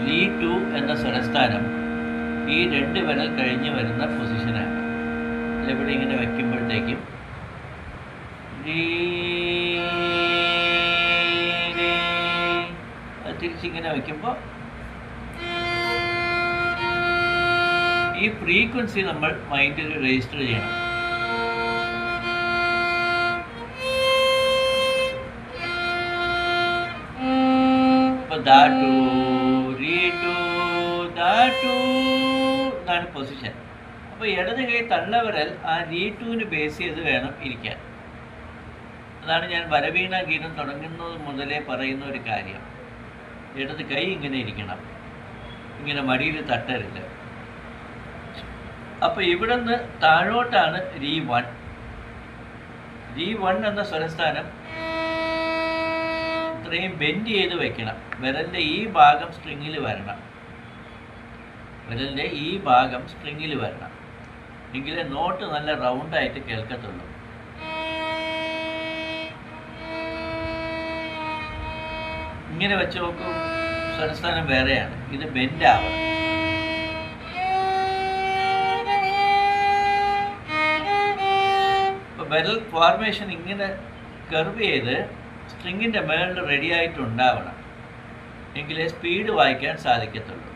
Lee to എന്ന സ്വരസ്ഥാനം ഈ 2 വിരൽ കഴിഞ്ഞ് വരുന്ന പൊസിഷനാണ്. ഇവിടെ ഇങ്ങനെ വയ്ക്കുമ്പോഴത്തേക്കും തിരിച്ചിങ്ങനെ വയ്ക്കുമ്പോൾ ഈ ഫ്രീക്വൻസി നമ്മൾ മൈൻഡിൽ രജിസ്റ്റർ ചെയ്യണം. അപ്പോൾ ദാ ടു റീ ടു ദാ ടു എന്നാണ് പൊസിഷൻ. അപ്പോൾ ഇടത് കൈ തള്ളവിരൽ ആ റീ ടുവിന് ബേസ് ചെയ്ത് വേണം ഇരിക്കാൻ. അതാണ് ഞാൻ വരവീണ ഗീതം തുടങ്ങുന്നത് മുതലേ പറയുന്ന ഒരു കാര്യം. ഇടത് കൈ ഇങ്ങനെ ഇരിക്കണം, ഇങ്ങനെ മടിയിൽ തട്ടരുത്. അപ്പോൾ ഇവിടെ നിന്ന് താഴോട്ടാണ് റീ 1. റീ 1 എന്ന സ്വരസ്ഥാനം ഇത്രയും ബെൻഡ് ചെയ്ത് വെക്കണം. വിരലിൻ്റെ ഈ ഭാഗം സ്ട്രിങ്ങിൽ വരണം. വിരലിൻ്റെ ഈ ഭാഗം സ്ട്രിങ്ങിൽ വരണം, എങ്കിലേ നോട്ട് നല്ല റൗണ്ടായിട്ട് കേൾക്കത്തുള്ളൂ. ഇങ്ങനെ വെച്ച് നോക്കൂ, സ്വരസ്ഥാനം വേറെയാണ്. ഇത് ബെൻഡ് ആവണം. ഇപ്പോൾ വിരൽ ഫോർമേഷൻ ഇങ്ങനെ കർവ് ചെയ്ത് സ്ട്രിങ്ങിൻ്റെ മേളിൽ റെഡി ആയിട്ടുണ്ടാവണം, എങ്കിലേ സ്പീഡ് വായിക്കാൻ സാധിക്കത്തുള്ളൂ.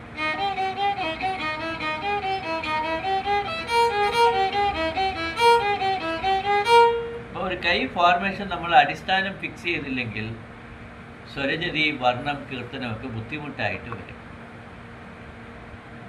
അപ്പോൾ ഒരു കൈ ഫോർമേഷൻ നമ്മൾ അടിസ്ഥാനം ഫിക്സ് ചെയ്തില്ലെങ്കിൽ സ്വരജതി, വർണ്ണം, കീർത്തനമൊക്കെ ബുദ്ധിമുട്ടായിട്ട് വരും.